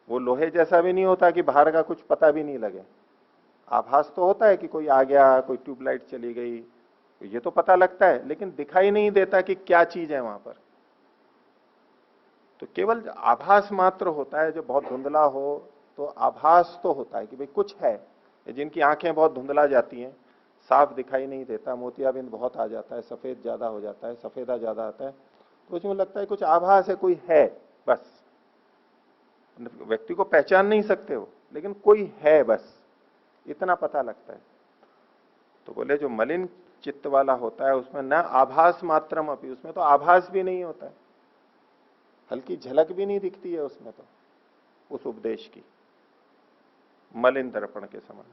वो लोहे जैसा भी नहीं होता कि बाहर का कुछ पता भी नहीं लगे। आभास तो होता है कि कोई आ गया, कोई ट्यूबलाइट चली गई, ये तो पता लगता है, लेकिन दिखाई नहीं देता कि क्या चीज है वहां पर। तो केवल आभास मात्र होता है, जो बहुत धुंधला हो तो आभास तो होता है कि भाई कुछ है। जिनकी आंखें बहुत धुंधला जाती हैं, साफ दिखाई नहीं देता, मोतियाबिंद बहुत आ जाता है, सफेद ज्यादा हो जाता है, सफेदा ज्यादा आता है, तो उसमें लगता है कुछ आभास है, कोई है, बस। व्यक्ति को पहचान नहीं सकते हो, लेकिन कोई है, बस इतना पता लगता है। तो बोले जो मलिन चित्त वाला होता है उसमें न आभास मात्रम अपि, उसमें तो आभास भी नहीं होता है, हल्की झलक भी नहीं दिखती है उसमें तो, उस उपदेश की, मलिन दर्पण के समान।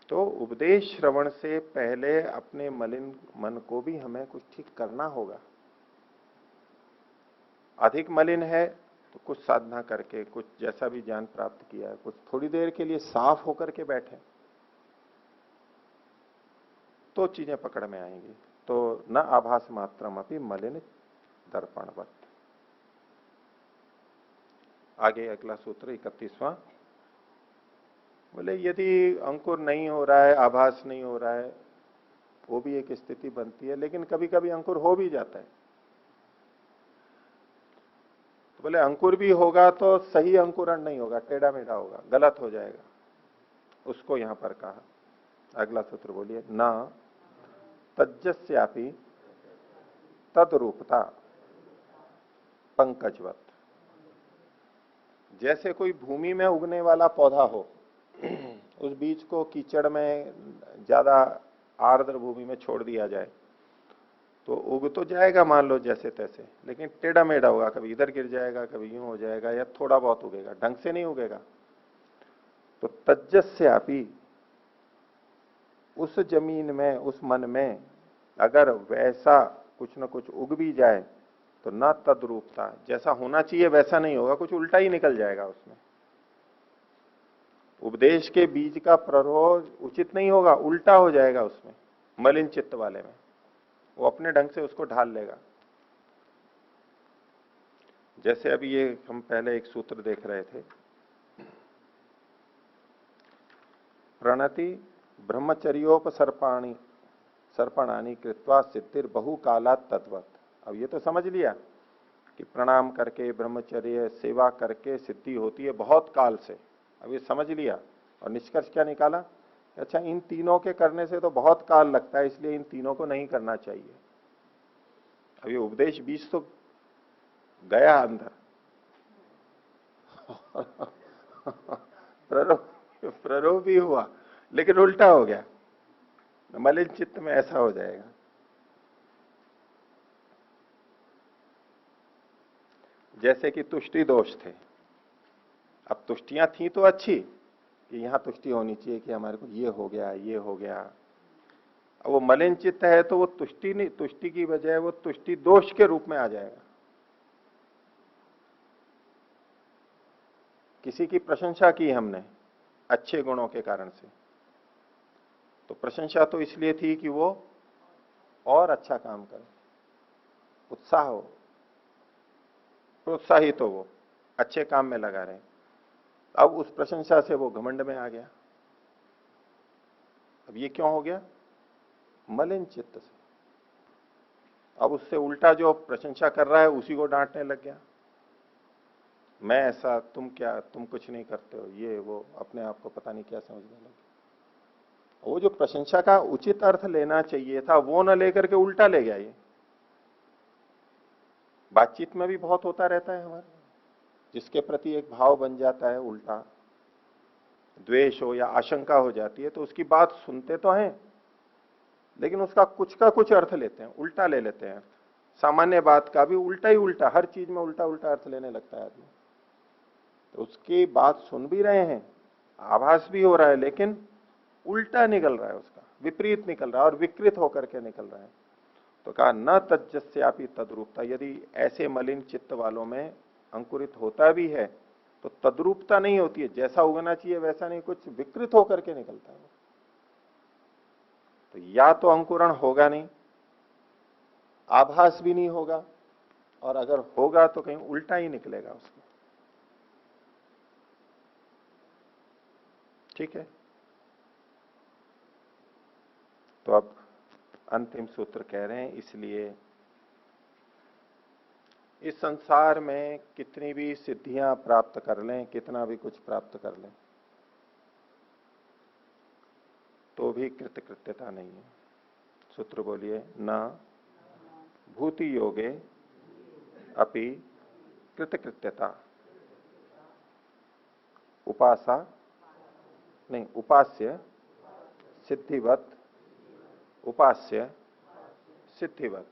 तो उपदेश श्रवण से पहले अपने मलिन मन को भी हमें कुछ ठीक करना होगा। अधिक मलिन है तो कुछ साधना करके, कुछ जैसा भी ज्ञान प्राप्त किया है, कुछ थोड़ी देर के लिए साफ होकर के बैठे तो चीजें पकड़ में आएंगी। तो न आभास मात्रम अपि मलिन दर्पणवत। आगे अगला सूत्र 31वां, बोले यदि अंकुर नहीं हो रहा है, आभास नहीं हो रहा है, वो भी एक स्थिति बनती है, लेकिन कभी कभी अंकुर हो भी जाता है। तो बोले अंकुर भी होगा तो सही अंकुरण नहीं होगा, टेढ़ा मेढ़ा होगा, गलत हो जाएगा। उसको यहां पर कहा, अगला सूत्र बोलिए, न तज्जस्यापि तद्रूपता पंकजवत। जैसे कोई भूमि में उगने वाला पौधा हो, उस बीज को कीचड़ में, ज्यादा आर्द्र भूमि में छोड़ दिया जाए तो उग तो जाएगा मान लो जैसे तैसे, लेकिन टेढ़ा मेढ़ा होगा, कभी इधर गिर जाएगा, कभी यूं हो जाएगा, या थोड़ा बहुत उगेगा, ढंग से नहीं उगेगा। तो तज्जस्यापि, उस जमीन में, उस मन में अगर वैसा कुछ न कुछ उग भी जाए तो न तद्रूपता, जैसा होना चाहिए वैसा नहीं होगा, कुछ उल्टा ही निकल जाएगा उसमें। उपदेश के बीज का प्ररोह उचित नहीं होगा, उल्टा हो जाएगा उसमें, मलिन चित्त वाले में, वो अपने ढंग से उसको ढाल लेगा। जैसे अभी ये हम पहले एक सूत्र देख रहे थे, प्रणति ब्रह्मचर्योपसर्पाणी सर्पणानी कृत्वा सिद्धिर बहु कालात तद्वत। अब ये तो समझ लिया कि प्रणाम करके, ब्रह्मचर्य सेवा करके सिद्धि होती है बहुत काल से। अब ये समझ लिया, और निष्कर्ष क्या निकाला, अच्छा इन तीनों के करने से तो बहुत काल लगता है, इसलिए इन तीनों को नहीं करना चाहिए। अब ये उपदेश बीज तो गया अंदर, प्ररोह भी हुआ, लेकिन उल्टा हो गया, मलिन चित्त में ऐसा हो जाएगा। जैसे कि तुष्टि दोष थे, अब तुष्टियां थी तो अच्छी कि यहां तुष्टि होनी चाहिए कि हमारे को ये हो गया, ये हो गया। अब वो मलिन चित्त है तो वो तुष्टि नहीं, तुष्टि की बजाय वो तुष्टि दोष के रूप में आ जाएगा। किसी की प्रशंसा की हमने अच्छे गुणों के कारण से, तो प्रशंसा तो इसलिए थी कि वो और अच्छा काम करे, उत्साह हो, प्रोत्साहित हो, वो अच्छे काम में लगा रहे। अब उस प्रशंसा से वो घमंड में आ गया। अब ये क्यों हो गया, मलिन चित्त से। अब उससे उल्टा जो प्रशंसा कर रहा है उसी को डांटने लग गया, मैं ऐसा, तुम क्या, तुम कुछ नहीं करते हो, ये वो, अपने आप को पता नहीं क्या समझने लगे। वो जो प्रशंसा का उचित अर्थ लेना चाहिए था वो न लेकर के उल्टा ले गया। ये बातचीत में भी बहुत होता रहता है हमारे, जिसके प्रति एक भाव बन जाता है उल्टा, द्वेष हो या आशंका हो जाती है, तो उसकी बात सुनते तो हैं लेकिन उसका कुछ का कुछ अर्थ लेते हैं, उल्टा ले लेते हैं अर्थ। सामान्य बात का भी उल्टा ही उल्टा, हर चीज में उल्टा उल्टा अर्थ लेने लगता है आदमी। तो उसकी बात सुन भी रहे हैं, आभास भी हो रहा है, लेकिन उल्टा निकल रहा है, उसका विपरीत निकल रहा है और विकृत होकर के निकल रहा है। तो कहा न तज्जस्यापि तद्रूपता, यदि ऐसे मलिन चित्त वालों में अंकुरित होता भी है तो तद्रूपता नहीं होती है, जैसा उगना चाहिए वैसा नहीं, कुछ विकृत होकर के निकलता है। तो या तो अंकुरण होगा नहीं, आभास भी नहीं होगा, और अगर होगा तो कहीं उल्टा ही निकलेगा उसको। ठीक है, तो अब अंतिम सूत्र कह रहे हैं, इसलिए इस संसार में कितनी भी सिद्धियां प्राप्त कर लें, कितना भी कुछ प्राप्त कर लें, तो भी कृतकृत्यता नहीं है। सूत्र बोलिए, न भूति योगे अपि कृतकृत्यता उपासा नहीं, उपास्य सिद्धिवत, उपास्य सिद्धिवत।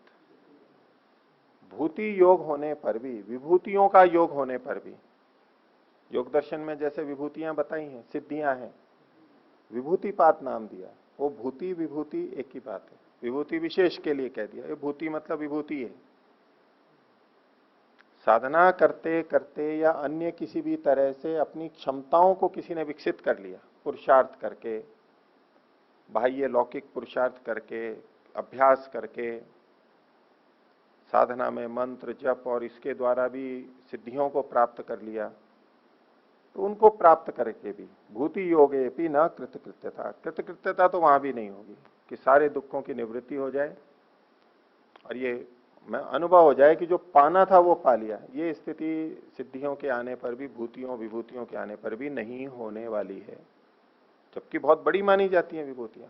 भूति योग होने पर भी, विभूतियों का योग होने पर भी, योग दर्शन में जैसे विभूतियां बताई हैं, सिद्धियां हैं, विभूतिपात नाम दिया, वो भूति विभूति एक ही बात है। विभूति विशेष के लिए कह दिया, ये भूति मतलब विभूति है। साधना करते करते या अन्य किसी भी तरह से अपनी क्षमताओं को किसी ने विकसित कर लिया, पुरुषार्थ करके, बाह्य लौकिक पुरुषार्थ करके, अभ्यास करके, साधना में मंत्र जप और इसके द्वारा भी सिद्धियों को प्राप्त कर लिया, तो उनको प्राप्त करके भी भूति योगे भी न कृतकृत्यता, कृतकृत्यता तो वहां भी नहीं होगी कि सारे दुखों की निवृत्ति हो जाए और ये मैं अनुभव हो जाए कि जो पाना था वो पा लिया। ये स्थिति सिद्धियों के आने पर भी, भूतियों विभूतियों के आने पर भी नहीं होने वाली है, जबकि बहुत बड़ी मानी जाती हैं विभूतियां।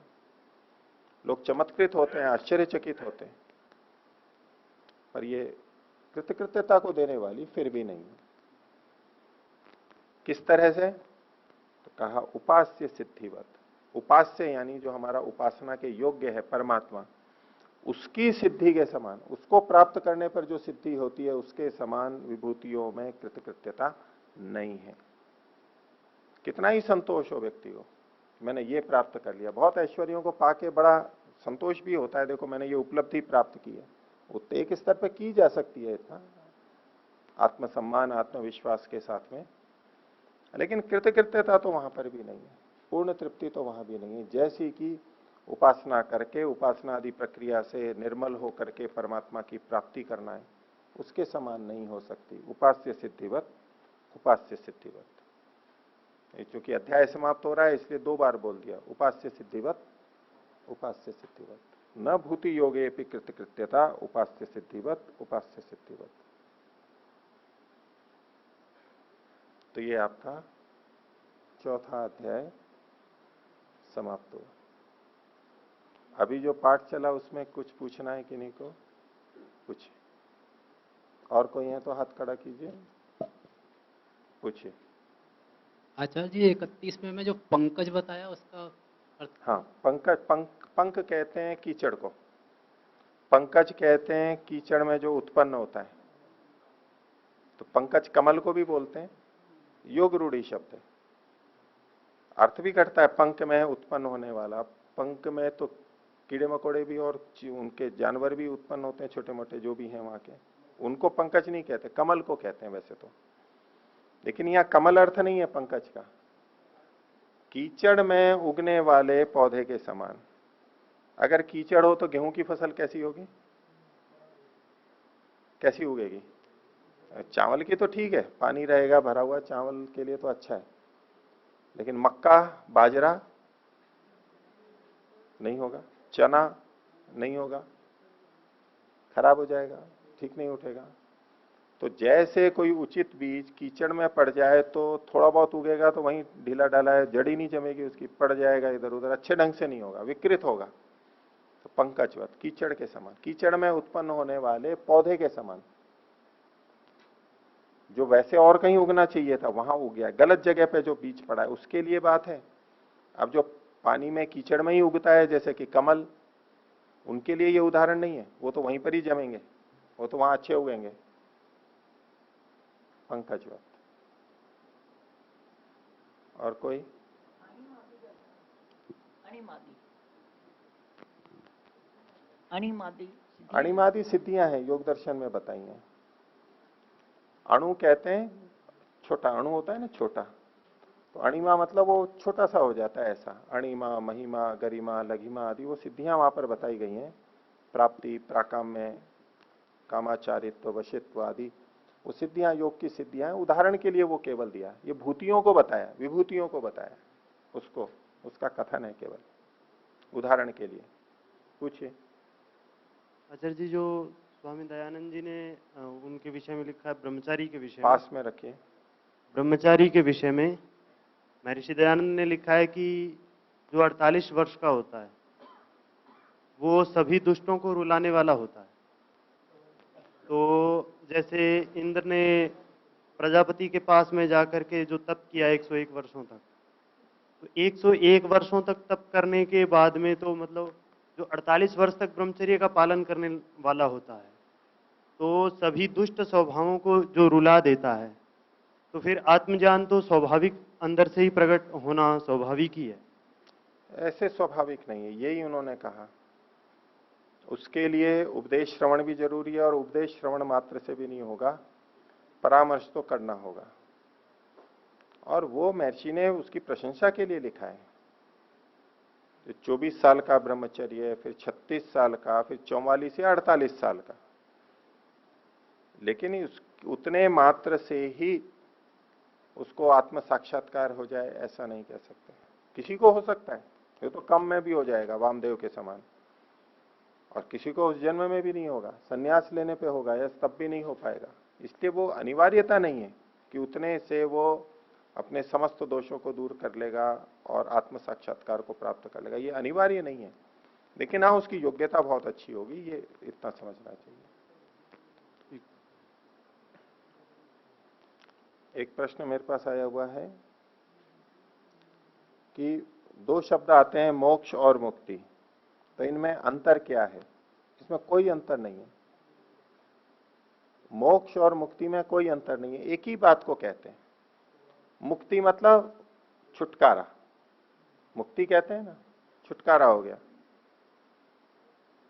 लोग चमत्कृत होते हैं, आश्चर्यचकित होते हैं, पर ये कृतकृत्यता को देने वाली फिर भी नहीं है। किस तरह से? तो कहा उपास्य सिद्धिवत। उपास्य यानी जो हमारा उपासना के योग्य है परमात्मा, उसकी सिद्धि के समान, उसको प्राप्त करने पर जो सिद्धि होती है उसके समान विभूतियों में कृतकृत्यता नहीं है। कितना ही संतोष हो व्यक्ति को, मैंने ये प्राप्त कर लिया। बहुत ऐश्वर्यों को पाके बड़ा संतोष भी होता है, देखो मैंने ये उपलब्धि प्राप्त की है, वो एक स्तर पर की जा सकती है इतना आत्मसम्मान आत्मविश्वास के साथ में, लेकिन कृतकृत्यता तो वहां पर भी नहीं है, पूर्ण तृप्ति तो वहां भी नहीं है। जैसी कि उपासना करके, उपासना आदि प्रक्रिया से निर्मल होकर के परमात्मा की प्राप्ति करना है, उसके समान नहीं हो सकती। उपास्य सिद्धिवत, उपास्य सिद्धिवत। चूंकि अध्याय समाप्त हो रहा है इसलिए 2 बार बोल दिया, उपास्य सिद्धिवत, उपास्य सिद्धिवत। न भूति योगे भी कृतकृत्यता, उपास्य सिद्धिवत, उपास्य सिद्धिवत। तो ये आपका 4था अध्याय समाप्त हुआ। अभी जो पाठ चला उसमें कुछ पूछना है किन्हीं को? पूछिए। और कोई है तो हाथ खड़ा कीजिए, पूछिए। आचार्य जी 31 में जो पंकज बताया उसका अर्थ? हाँ, पंकज, पंक कहते हैं कीचड़ को, पंकज कहते हैं कीचड़ में जो उत्पन्न होता है। तो पंकज कमल को भी बोलते हैं, योग रूढ़ी शब्द है, अर्थ भी करता है पंख में उत्पन्न होने वाला। पंख में तो कीड़े मकोड़े भी और उनके जानवर भी उत्पन्न होते हैं, छोटे मोटे जो भी हैं वहां के, उनको पंकज नहीं कहते, कमल को कहते हैं वैसे तो। लेकिन यहाँ कमल अर्थ नहीं है पंकज का, कीचड़ में उगने वाले पौधे के समान। अगर कीचड़ हो तो गेहूं की फसल कैसी होगी, कैसी उगेगी? चावल की तो ठीक है, पानी रहेगा भरा हुआ, चावल के लिए तो अच्छा है, लेकिन मक्का बाजरा नहीं होगा, चना नहीं होगा, खराब हो जाएगा, ठीक नहीं उठेगा। तो जैसे कोई उचित बीज कीचड़ में पड़ जाए तो थोड़ा बहुत उगेगा तो वहीं ढीला ढाला है, जड़ी नहीं जमेगी उसकी, पड़ जाएगा इधर उधर, अच्छे ढंग से नहीं होगा, विकृत होगा। तो पंकजवत, कीचड़ के समान, कीचड़ में उत्पन्न होने वाले पौधे के समान, जो वैसे और कहीं उगना चाहिए था वहां उग गया, गलत जगह पे जो बीज पड़ा है उसके लिए बात है। अब जो पानी में कीचड़ में ही उगता है जैसे कि कमल, उनके लिए ये उदाहरण नहीं है, वो तो वहीं पर ही जमेंगे, वो तो वहां अच्छे उगेंगे। पंकजवत। और कोई? अणिमादि सिद्धियां हैं, योग दर्शन में बताई हैं। अणु कहते हैं, छोटा अणु होता है ना, छोटा, तो अणिमा मतलब वो छोटा सा हो जाता है ऐसा। अणिमा, महिमा, गरिमा, लघिमा आदि वो सिद्धियां वहां पर बताई गई हैं। प्राप्ति, प्राकाम्य, कामाचारित्व, वशित्व आदि वो सिद्धियां योग की सिद्धियां हैं। उदाहरण के लिए वो केवल दिया, ये भूतियों को बताया, विभूतियों को बताया, उसको उसका कथन है केवल उदाहरण के लिए। पूछिए। आचार्य जी, जो स्वामी दयानंद जी ने उनके विषय में लिखा है, ब्रह्मचारी के विषय पास में रखिए। ब्रह्मचारी के विषय में महर्षि दयानंद ने लिखा है कि जो 48 वर्ष का होता है वो सभी दुष्टों को रुलाने वाला होता है। तो जैसे इंद्र ने प्रजापति के पास में जाकर के जो तप किया 101 वर्षों तक, तो 101 वर्षों तक तप करने के बाद में तो मतलब जो 48 वर्ष तक ब्रह्मचर्य का पालन करने वाला होता है, तो सभी दुष्ट स्वभावों को जो रुला देता है, तो फिर आत्मज्ञान तो स्वाभाविक अंदर से ही प्रकट होना स्वाभाविक ही है। ऐसे स्वाभाविक नहीं है, यही उन्होंने कहा। उसके लिए उपदेश श्रवण भी जरूरी है, और उपदेश श्रवण मात्र से भी नहीं होगा, परामर्श तो करना होगा। और वो महर्षि ने उसकी प्रशंसा के लिए लिखा है। 24 साल का ब्रह्मचर्य, फिर 36 साल का, फिर 44 या 48 साल का, लेकिन उतने मात्र से ही उसको आत्म साक्षात्कार हो जाए ऐसा नहीं कह सकते। किसी को हो सकता है, ये तो कम में भी हो जाएगा वामदेव के समान, और किसी को उस जन्म में भी नहीं होगा, संन्यास लेने पे होगा या तब भी नहीं हो पाएगा। इसलिए वो अनिवार्यता नहीं है कि उतने से वो अपने समस्त दोषों को दूर कर लेगा और आत्म साक्षात्कार को प्राप्त कर लेगा, ये अनिवार्य नहीं है। लेकिन हाँ, उसकी योग्यता बहुत अच्छी होगी, ये इतना समझना चाहिए। एक प्रश्न मेरे पास आया हुआ है कि दो शब्द आते हैं मोक्ष और मुक्ति, तो इनमें अंतर क्या है? इसमें कोई अंतर नहीं है। मोक्ष और मुक्ति में कोई अंतर नहीं है, एक ही बात को कहते हैं। मुक्ति मतलब छुटकारा, मुक्ति कहते हैं ना, छुटकारा हो गया।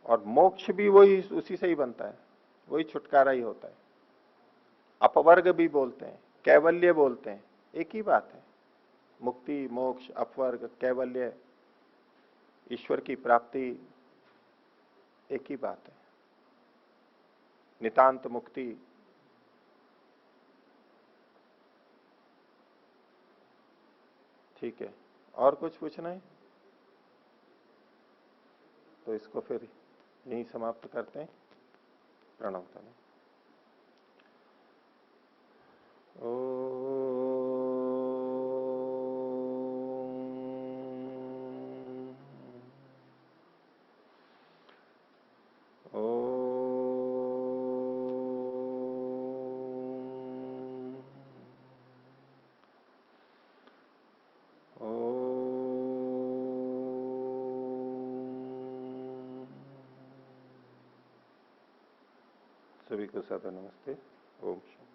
और मोक्ष भी वही, उसी से ही बनता है, वही छुटकारा ही होता है। अपवर्ग भी बोलते हैं, कैवल्य बोलते हैं, एक ही बात है। मुक्ति, मोक्ष, अपवर्ग, कैवल्य, ईश्वर की प्राप्ति, एक ही बात है। नितांत मुक्ति। ठीक है, और कुछ पूछना है तो इसको फिर यहीं समाप्त करते हैं। प्रणव करें। सभी को सादर नमस्ते। ओम शांति।